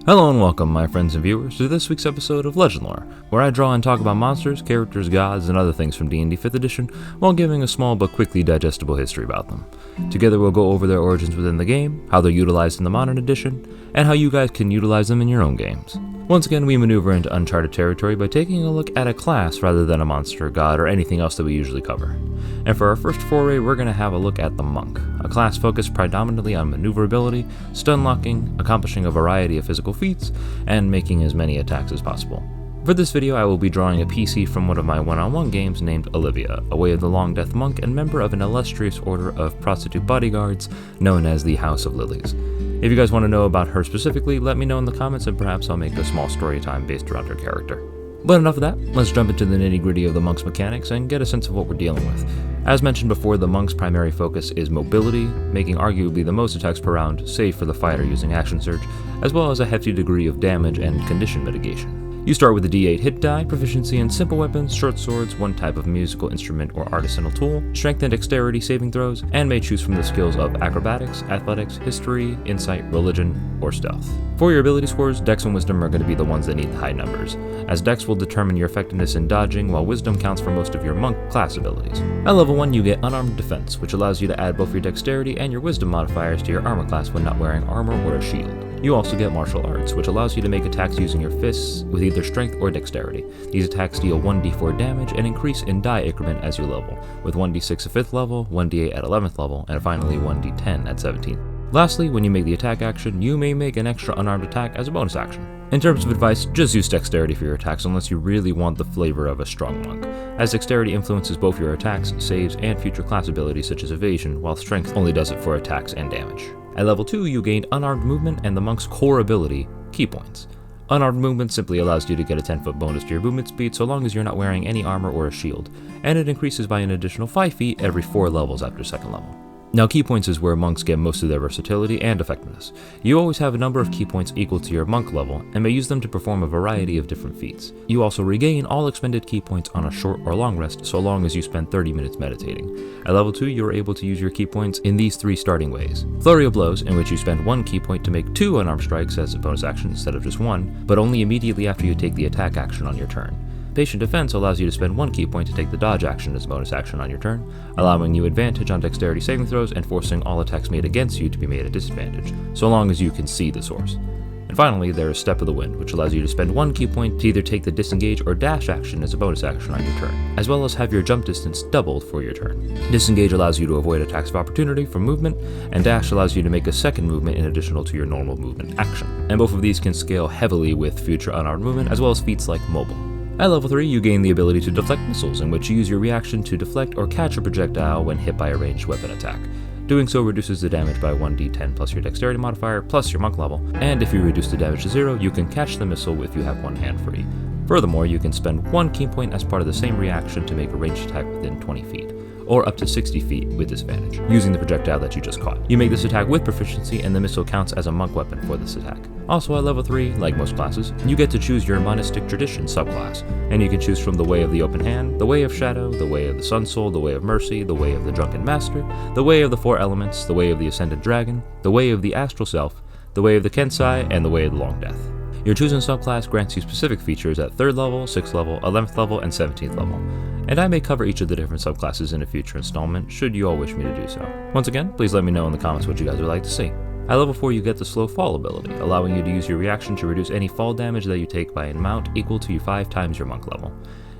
Hello and welcome, my friends and viewers, to this week's episode of Legendlore, where I draw and talk about monsters, characters, gods, and other things from D&D 5th edition, while giving a small but quickly digestible history about them. Together we'll go over their origins within the game, how they're utilized in the modern edition, and how you guys can utilize them in your own games. Once again, we maneuver into uncharted territory by taking a look at a class rather than a monster, god, or anything else that we usually cover. And for our first foray, we're going to have a look at the Monk, a class focused predominantly on maneuverability, stun locking, accomplishing a variety of physical feats, and making as many attacks as possible. For this video, I will be drawing a PC from one of my one-on-one games named Olivia, a Way of the Long Death monk and member of an illustrious order of prostitute bodyguards known as the House of Lilies. If you guys want to know about her specifically, let me know in the comments and perhaps I'll make a small story time based around her character. But enough of that, let's jump into the nitty-gritty of the monk's mechanics and get a sense of what we're dealing with. As mentioned before, the monk's primary focus is mobility, making arguably the most attacks per round, save for the fighter using action surge, as well as a hefty degree of damage and condition mitigation. You start with a D8 hit die, proficiency in simple weapons, short swords, one type of musical instrument or artisanal tool, strength and dexterity saving throws, and may choose from the skills of acrobatics, athletics, history, insight, religion, or stealth. For your ability scores, Dex and Wisdom are going to be the ones that need the high numbers, as Dex will determine your effectiveness in dodging, while Wisdom counts for most of your monk class abilities. At level 1, you get Unarmed Defense, which allows you to add both your dexterity and your Wisdom modifiers to your armor class when not wearing armor or a shield. You also get Martial Arts, which allows you to make attacks using your fists with either strength or dexterity. These attacks deal 1d4 damage and increase in die increment as you level, with 1d6 at 5th level, 1d8 at 11th level, and finally 1d10 at 17th. Lastly, when you make the attack action, you may make an extra unarmed attack as a bonus action. In terms of advice, just use dexterity for your attacks unless you really want the flavor of a strong monk, as dexterity influences both your attacks, saves, and future class abilities such as evasion, while strength only does it for attacks and damage. At level 2, you gain unarmed movement and the monk's core ability, Key Points. Unarmed movement simply allows you to get a 10-foot bonus to your movement speed so long as you're not wearing any armor or a shield, and it increases by an additional 5 feet every 4 levels after 2nd level. Now, Key Points is where monks get most of their versatility and effectiveness. You always have a number of Key Points equal to your monk level, and may use them to perform a variety of different feats. You also regain all expended Key Points on a short or long rest so long as you spend 30 minutes meditating. At level 2, you are able to use your Key Points in these 3 starting ways. Flurry of Blows, in which you spend 1 Key Point to make 2 unarmed strikes as a bonus action instead of just 1, but only immediately after you take the attack action on your turn. Patient Defense allows you to spend 1 Key Point to take the dodge action as a bonus action on your turn, allowing you advantage on dexterity saving throws and forcing all attacks made against you to be made at disadvantage, so long as you can see the source. And finally, there is Step of the Wind, which allows you to spend 1 Key Point to either take the disengage or dash action as a bonus action on your turn, as well as have your jump distance doubled for your turn. Disengage allows you to avoid attacks of opportunity from movement, and dash allows you to make a second movement in addition to your normal movement action. And both of these can scale heavily with future unarmed movement, as well as feats like Mobile. At level 3, you gain the ability to deflect missiles, in which you use your reaction to deflect or catch a projectile when hit by a ranged weapon attack. Doing so reduces the damage by 1d10 plus your dexterity modifier plus your monk level, and if you reduce the damage to 0, you can catch the missile if you have one hand free. Furthermore, you can spend 1 Key Point as part of the same reaction to make a ranged attack within 20 feet. Or up to 60 feet with disadvantage, using the projectile that you just caught. You make this attack with proficiency and the missile counts as a monk weapon for this attack. Also at level 3, like most classes, you get to choose your Monistic Tradition subclass, and you can choose from the Way of the Open Hand, the Way of Shadow, the Way of the Sun Soul, the Way of Mercy, the Way of the Drunken Master, the Way of the 4 Elements, the Way of the Ascended Dragon, the Way of the Astral Self, the Way of the Kensai, and the Way of the Long Death. Your chosen subclass grants you specific features at 3rd level, 6th level, 11th level, and 17th level, and I may cover each of the different subclasses in a future installment should you all wish me to do so. Once again, please let me know in the comments what you guys would like to see. At level 4, you get the Slow Fall ability, allowing you to use your reaction to reduce any fall damage that you take by an amount equal to 5 times your monk level.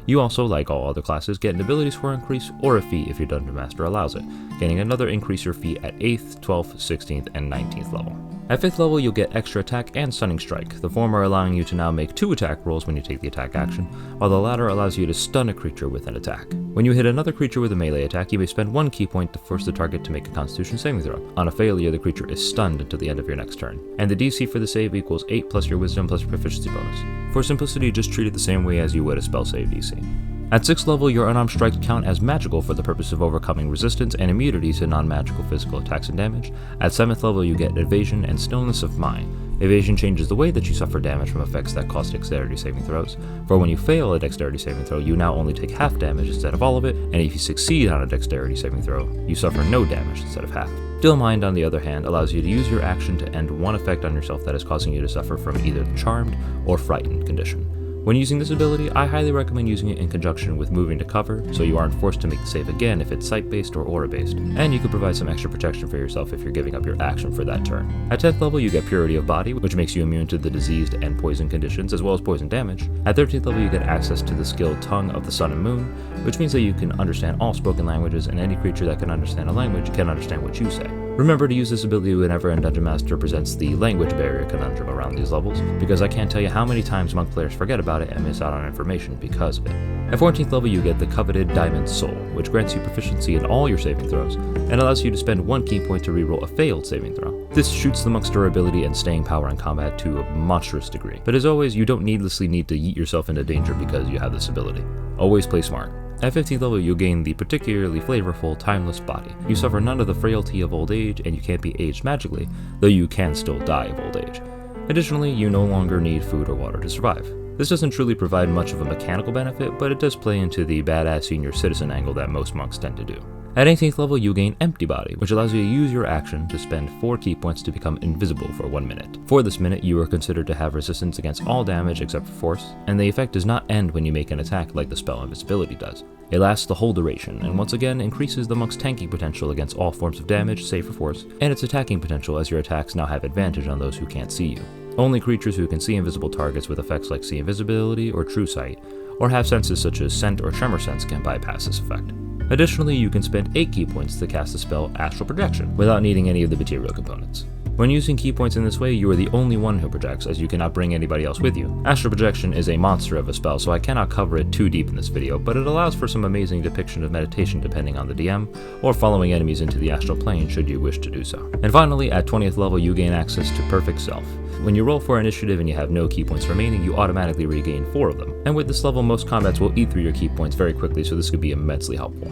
You also, like all other classes, get an ability score increase or a feat if your Dungeon Master allows it, gaining another increase your feat at 8th, 12th, 16th, and 19th level. At 5th level, you'll get Extra Attack and Stunning Strike, the former allowing you to now make 2 attack rolls when you take the attack action, while the latter allows you to stun a creature with an attack. When you hit another creature with a melee attack, you may spend 1 Key Point to force the target to make a Constitution saving throw. On a failure, the creature is stunned until the end of your next turn, and the DC for the save equals 8 plus your Wisdom plus your Proficiency bonus. For simplicity, just treat it the same way as you would a spell save DC. At 6th level, your unarmed strikes count as magical for the purpose of overcoming resistance and immunity to non-magical physical attacks and damage. At 7th level, you get evasion and stillness of mind. Evasion changes the way that you suffer damage from effects that cost dexterity saving throws, for when you fail a dexterity saving throw, you now only take half damage instead of all of it, and if you succeed on a dexterity saving throw, you suffer no damage instead of half. Still Mind, on the other hand, allows you to use your action to end one effect on yourself that is causing you to suffer from either the Charmed or Frightened condition. When using this ability, I highly recommend using it in conjunction with moving to cover, so you aren't forced to make the save again if it's sight-based or aura-based, and you can provide some extra protection for yourself if you're giving up your action for that turn. At 10th level, you get Purity of Body, which makes you immune to the diseased and poison conditions, as well as poison damage. At 13th level, you get access to the skill Tongue of the Sun and Moon, which means that you can understand all spoken languages, and any creature that can understand a language can understand what you say. Remember to use this ability whenever a Dungeon Master presents the language barrier conundrum around these levels, because I can't tell you how many times monk players forget about it and miss out on information because of it. At 14th level, you get the coveted Diamond Soul, which grants you proficiency in all your saving throws, and allows you to spend 1 key point to reroll a failed saving throw. This shoots the monk's durability and staying power in combat to a monstrous degree, but as always, you don't needlessly need to yeet yourself into danger because you have this ability. Always play smart. At 15th level, you gain the particularly flavorful Timeless Body. You suffer none of the frailty of old age, and you can't be aged magically, though you can still die of old age. Additionally, you no longer need food or water to survive. This doesn't truly provide much of a mechanical benefit, but it does play into the badass senior citizen angle that most monks tend to do. At 18th level, you gain Empty Body, which allows you to use your action to spend 4 key points to become invisible for 1 minute. For this minute, you are considered to have resistance against all damage except for force, and the effect does not end when you make an attack like the spell Invisibility does. It lasts the whole duration, and once again increases the monk's tanking potential against all forms of damage, save for force, and its attacking potential as your attacks now have advantage on those who can't see you. Only creatures who can see invisible targets with effects like See Invisibility or True Sight, or have senses such as Scent or Tremor Sense can bypass this effect. Additionally, you can spend 8 key points to cast the spell Astral Projection, without needing any of the material components. When using key points in this way, you are the only one who projects, as you cannot bring anybody else with you. Astral Projection is a monster of a spell, so I cannot cover it too deep in this video, but it allows for some amazing depiction of meditation depending on the DM, or following enemies into the astral plane should you wish to do so. And finally, at 20th level, you gain access to Perfect Self. When you roll for initiative and you have no key points remaining, you automatically regain 4 of them. And with this level, most combats will eat through your key points very quickly, so this could be immensely helpful.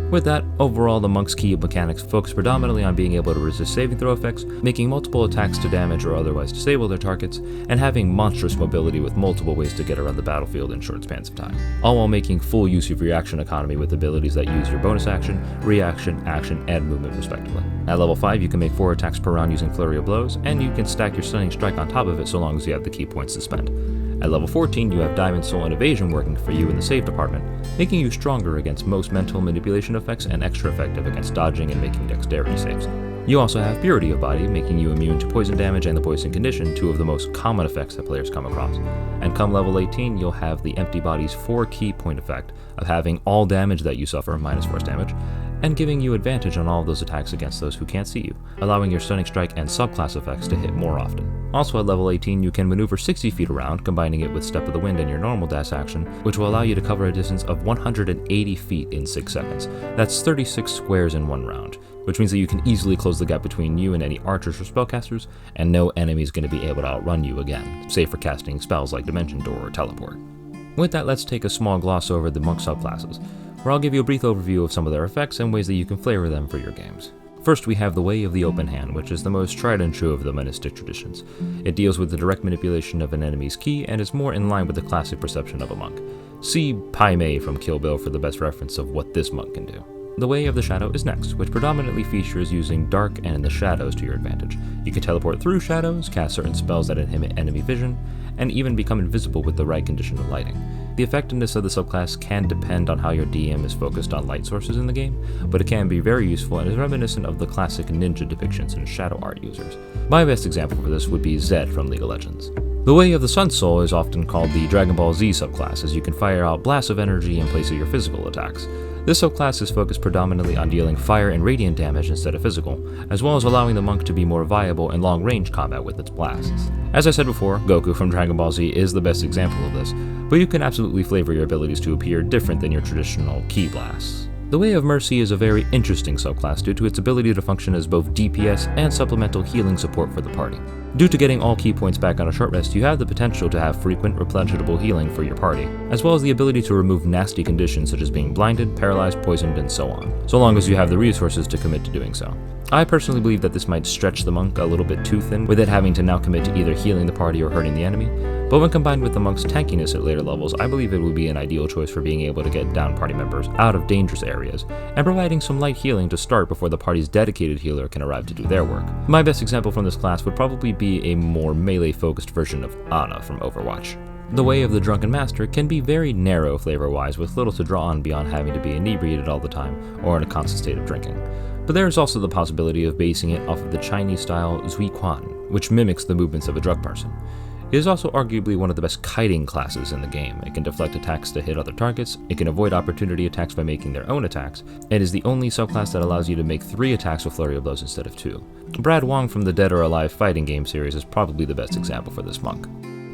With that, overall the monk's key mechanics focus predominantly on being able to resist saving throw effects, making multiple attacks to damage or otherwise disable their targets, and having monstrous mobility with multiple ways to get around the battlefield in short spans of time, all while making full use of your action economy with abilities that use your bonus action, reaction, action, and movement respectively. At level 5, you can make 4 attacks per round using Flurry of Blows, and you can stack your Stunning Strike on top of it so long as you have the key points to spend. At level 14, you have Diamond Soul and Evasion working for you in the save department, making you stronger against most mental manipulation effects and extra effective against dodging and making dexterity saves. You also have Purity of Body, making you immune to poison damage and the poison condition, 2 of the most common effects that players come across. And come level 18, you'll have the Empty Body's 4 key point effect of having all damage that you suffer minus force damage, and giving you advantage on all of those attacks against those who can't see you, allowing your Stunning Strike and Subclass effects to hit more often. Also at level 18, you can maneuver 60 feet around, combining it with Step of the Wind and your normal dash action, which will allow you to cover a distance of 180 feet in 6 seconds. That's 36 squares in 1 round, which means that you can easily close the gap between you and any archers or spellcasters, and no enemy is going to be able to outrun you again, save for casting spells like Dimension Door or Teleport. With that, let's take a small gloss over the monk subclasses, where I'll give you a brief overview of some of their effects and ways that you can flavor them for your games. First, we have the Way of the Open Hand, which is the most tried and true of the monistic traditions. It deals with the direct manipulation of an enemy's ki and is more in line with the classic perception of a monk. See Pai Mei from Kill Bill for the best reference of what this monk can do. The Way of the Shadow is next, which predominantly features using dark and in the shadows to your advantage. You can teleport through shadows, cast certain spells that inhibit enemy vision, and even become invisible with the right condition of lighting. The effectiveness of the subclass can depend on how your DM is focused on light sources in the game, but it can be very useful and is reminiscent of the classic ninja depictions in shadow art users. My best example for this would be Zed from League of Legends. The Way of the Sun Soul is often called the Dragon Ball Z subclass, as you can fire out blasts of energy in place of your physical attacks. This subclass is focused predominantly on dealing fire and radiant damage instead of physical, as well as allowing the monk to be more viable in long-range combat with its blasts. As I said before, Goku from Dragon Ball Z is the best example of this, but you can absolutely flavor your abilities to appear different than your traditional ki blasts. The Way of Mercy is a very interesting subclass due to its ability to function as both DPS and supplemental healing support for the party. Due to getting all key points back on a short rest, you have the potential to have frequent replenishable healing for your party, as well as the ability to remove nasty conditions such as being blinded, paralyzed, poisoned, and so on, so long as you have the resources to commit to doing so. I personally believe that this might stretch the monk a little bit too thin, with it having to now commit to either healing the party or hurting the enemy, but when combined with the monk's tankiness at later levels, I believe it would be an ideal choice for being able to get down party members out of dangerous areas, and providing some light healing to start before the party's dedicated healer can arrive to do their work. My best example from this class would probably be a more melee-focused version of Ana from Overwatch. The Way of the Drunken Master can be very narrow flavor-wise, with little to draw on beyond having to be inebriated all the time, or in a constant state of drinking. But there is also the possibility of basing it off of the Chinese-style Zui Quan, which mimics the movements of a drug person. It is also arguably one of the best kiting classes in the game. It can deflect attacks to hit other targets, it can avoid opportunity attacks by making their own attacks, and is the only subclass that allows you to make 3 attacks with Flurry of Blows instead of 2. Brad Wong from the Dead or Alive fighting game series is probably the best example for this monk.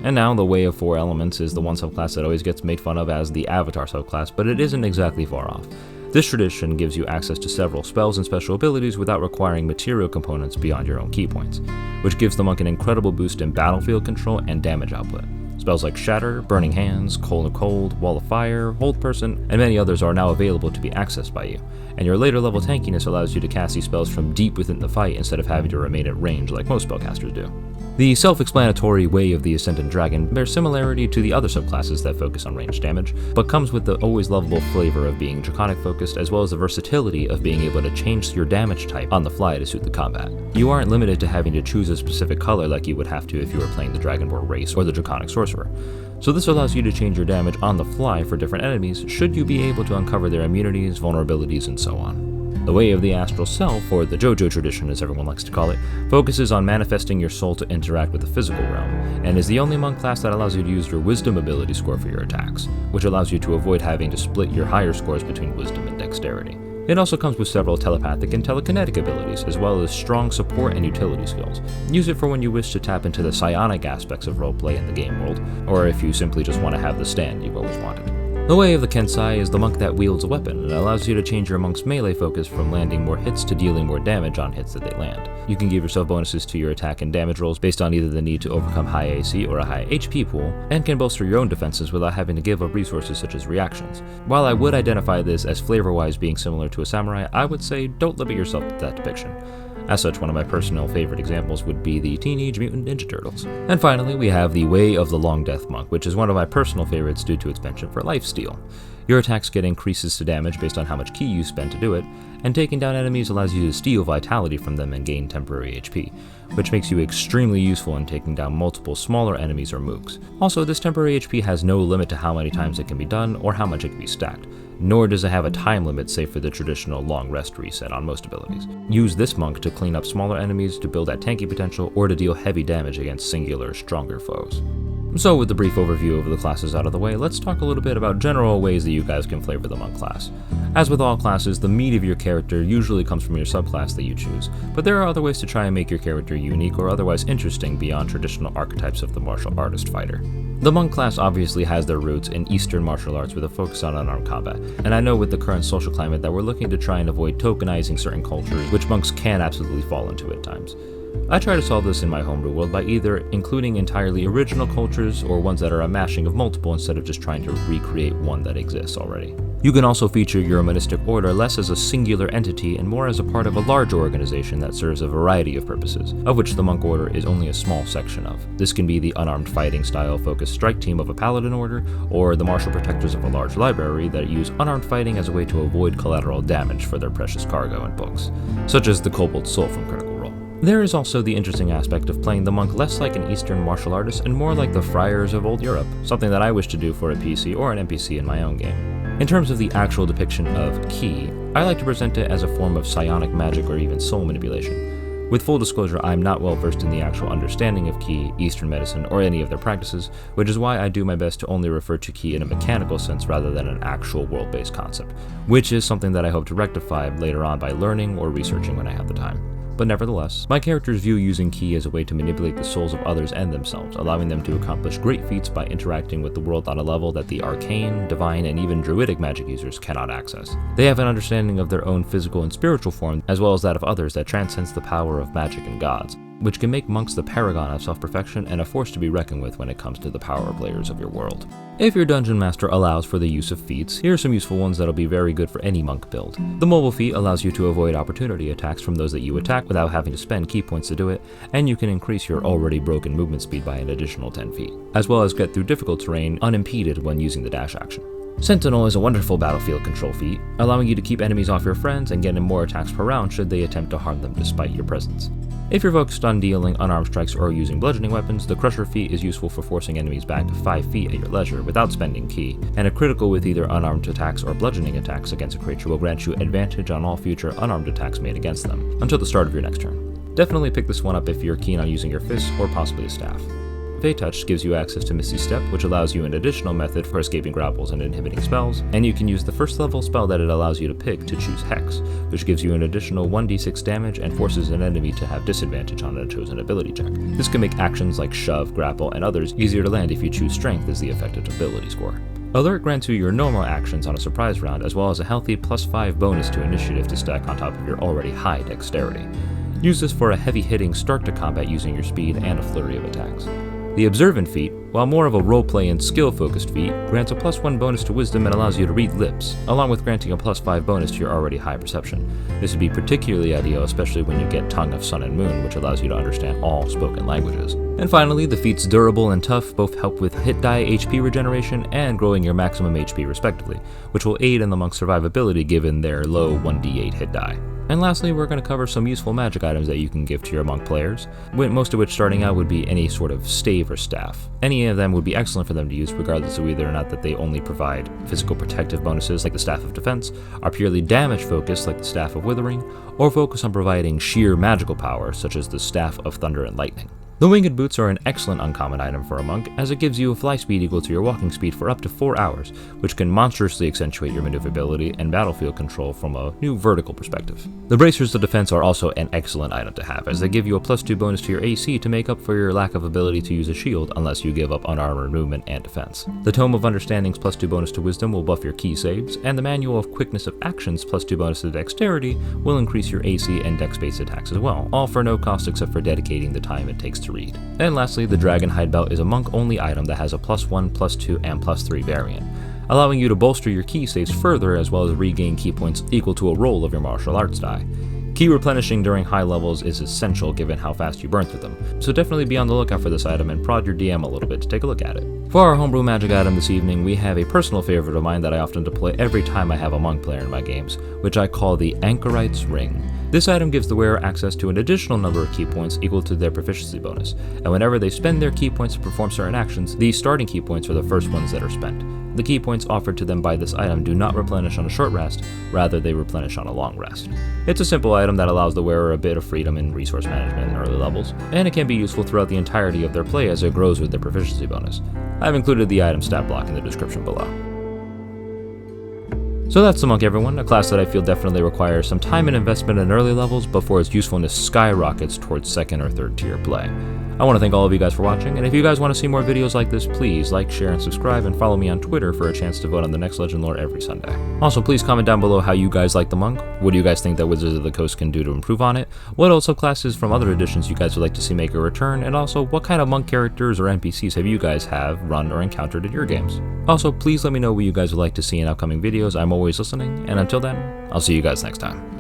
And now, the Way of 4 Elements is the one subclass that always gets made fun of as the Avatar subclass, but it isn't exactly far off. This tradition gives you access to several spells and special abilities without requiring material components beyond your own key points, which gives the monk an incredible boost in battlefield control and damage output. Spells like Shatter, Burning Hands, Cold of Cold, Wall of Fire, Hold Person, and many others are now available to be accessed by you, and your later level tankiness allows you to cast these spells from deep within the fight instead of having to remain at range like most spellcasters do. The self-explanatory Way of the Ascendant Dragon bears similarity to the other subclasses that focus on range damage, but comes with the always lovable flavor of being draconic focused, as well as the versatility of being able to change your damage type on the fly to suit the combat. You aren't limited to having to choose a specific color like you would have to if you were playing the Dragonborn race or the Draconic Sorcerer. So this allows you to change your damage on the fly for different enemies should you be able to uncover their immunities, vulnerabilities, and so on. The Way of the Astral Self, or the JoJo tradition as everyone likes to call it, focuses on manifesting your soul to interact with the physical realm, and is the only monk class that allows you to use your Wisdom ability score for your attacks, which allows you to avoid having to split your higher scores between Wisdom and Dexterity. It also comes with several telepathic and telekinetic abilities, as well as strong support and utility skills. Use it for when you wish to tap into the psionic aspects of roleplay in the game world, or if you simply just want to have the stand you've always wanted. The Way of the Kensai is the monk that wields a weapon and allows you to change your monk's melee focus from landing more hits to dealing more damage on hits that they land. You can give yourself bonuses to your attack and damage rolls based on either the need to overcome high AC or a high HP pool, and can bolster your own defenses without having to give up resources such as reactions. While I would identify this as flavor-wise being similar to a samurai, I would say don't limit yourself to that depiction. As such, one of my personal favorite examples would be the Teenage Mutant Ninja Turtles. And finally, we have the Way of the Long Death Monk, which is one of my personal favorites due to its penchant for lifesteal. Your attacks get increases to damage based on how much ki you spend to do it, and taking down enemies allows you to steal vitality from them and gain temporary HP, which makes you extremely useful in taking down multiple smaller enemies or mooks. Also, this temporary HP has no limit to how many times it can be done or how much it can be stacked, nor does it have a time limit save for the traditional long rest reset on most abilities. Use this monk to clean up smaller enemies to build that tanky potential or to deal heavy damage against singular, stronger foes. So with the brief overview of the classes out of the way, let's talk a little bit about general ways that you guys can flavor the monk class. As with all classes, the meat of your character usually comes from your subclass that you choose, but there are other ways to try and make your character unique or otherwise interesting beyond traditional archetypes of the martial artist fighter. The monk class obviously has their roots in Eastern martial arts with a focus on unarmed combat, and I know with the current social climate that we're looking to try and avoid tokenizing certain cultures, which monks can absolutely fall into at times. I try to solve this in my homebrew world by either including entirely original cultures or ones that are a mashing of multiple instead of just trying to recreate one that exists already. You can also feature your monistic order less as a singular entity and more as a part of a larger organization that serves a variety of purposes, of which the monk order is only a small section of. This can be the unarmed fighting style focused strike team of a paladin order, or the martial protectors of a large library that use unarmed fighting as a way to avoid collateral damage for their precious cargo and books, such as the Kobold Soul from Critical Role. There is also the interesting aspect of playing the monk less like an Eastern martial artist and more like the friars of old Europe, something that I wish to do for a PC or an NPC in my own game. In terms of the actual depiction of ki, I like to present it as a form of psionic magic or even soul manipulation. With full disclosure, I'm not well versed in the actual understanding of ki, Eastern medicine, or any of their practices, which is why I do my best to only refer to ki in a mechanical sense rather than an actual world-based concept, which is something that I hope to rectify later on by learning or researching when I have the time. But nevertheless, my characters view using ki as a way to manipulate the souls of others and themselves, allowing them to accomplish great feats by interacting with the world on a level that the arcane, divine, and even druidic magic users cannot access. They have an understanding of their own physical and spiritual form, as well as that of others that transcends the power of magic and gods. which can make monks the paragon of self-perfection and a force to be reckoned with when it comes to the power players of your world. If your dungeon master allows for the use of feats, here are some useful ones that'll be very good for any monk build. The mobile feat allows you to avoid opportunity attacks from those that you attack without having to spend key points to do it, and you can increase your already broken movement speed by an additional 10 feet, as well as get through difficult terrain unimpeded when using the dash action. Sentinel is a wonderful battlefield control feat, allowing you to keep enemies off your friends and get in more attacks per round should they attempt to harm them despite your presence. If you're focused on dealing unarmed strikes or using bludgeoning weapons, the Crusher feat is useful for forcing enemies back 5 feet at your leisure without spending ki, and a critical with either unarmed attacks or bludgeoning attacks against a creature will grant you advantage on all future unarmed attacks made against them, until the start of your next turn. Definitely pick this one up if you're keen on using your fists or possibly a staff. Fey Touch gives you access to Misty Step, which allows you an additional method for escaping grapples and inhibiting spells, and you can use the first level spell that it allows you to pick to choose Hex, which gives you an additional 1d6 damage and forces an enemy to have disadvantage on a chosen ability check. This can make actions like Shove, Grapple, and others easier to land if you choose Strength as the effective ability score. Alert grants you your normal actions on a surprise round, as well as a healthy +5 bonus to initiative to stack on top of your already high dexterity. Use this for a heavy-hitting start to combat using your speed and a flurry of attacks. The Observant feat, while more of a roleplay and skill-focused feat, grants a +1 bonus to wisdom and allows you to read lips, along with granting a +5 bonus to your already high perception. This would be particularly ideal, especially when you get Tongue of Sun and Moon, which allows you to understand all spoken languages. And finally, the feats Durable and Tough both help with hit die HP regeneration and growing your maximum HP respectively, which will aid in the monk's survivability given their low 1d8 hit die. And lastly, we're going to cover some useful magic items that you can give to your monk players, most of which starting out would be any sort of stave or staff. Any of them would be excellent for them to use regardless of whether or not that they only provide physical protective bonuses like the Staff of Defense, are purely damage focused like the Staff of Withering, or focus on providing sheer magical power such as the Staff of Thunder and Lightning. The Winged Boots are an excellent uncommon item for a monk, as it gives you a fly speed equal to your walking speed for up to 4 hours, which can monstrously accentuate your maneuverability and battlefield control from a new vertical perspective. The Bracers of Defense are also an excellent item to have, as they give you a +2 bonus to your AC to make up for your lack of ability to use a shield unless you give up unarmored movement and defense. The Tome of Understanding's +2 bonus to Wisdom will buff your key saves, and the Manual of Quickness of Actions +2 bonus to Dexterity will increase your AC and Dex-based attacks as well, all for no cost except for dedicating the time it takes to read. And lastly, the Dragon Hide Belt is a monk-only item that has a +1, +2, and +3 variant, allowing you to bolster your key saves further as well as regain key points equal to a roll of your martial arts die. Key replenishing during high levels is essential given how fast you burn through them, so definitely be on the lookout for this item and prod your DM a little bit to take a look at it. For our homebrew magic item this evening, we have a personal favorite of mine that I often deploy every time I have a monk player in my games, which I call the Anchorite's Ring. This item gives the wearer access to an additional number of key points equal to their proficiency bonus, and whenever they spend their key points to perform certain actions, these starting key points are the first ones that are spent. The key points offered to them by this item do not replenish on a short rest, rather they replenish on a long rest. It's a simple item that allows the wearer a bit of freedom in resource management in early levels, and it can be useful throughout the entirety of their play as it grows with their proficiency bonus. I've included the item stat block in the description below. So that's the Monk, everyone, a class that I feel definitely requires some time and investment in early levels before its usefulness skyrockets towards 2nd or 3rd tier play. I want to thank all of you guys for watching, and if you guys want to see more videos like this, please like, share, and subscribe, and follow me on Twitter for a chance to vote on the next Legendlore every Sunday. Also, please comment down below how you guys like the Monk. What do you guys think that Wizards of the Coast can do to improve on it? What else subclasses from other editions you guys would like to see make a return? And also, what kind of Monk characters or NPCs have you guys run or encountered in your games? Also, please let me know what you guys would like to see in upcoming videos. I'm always listening, and until then, I'll see you guys next time.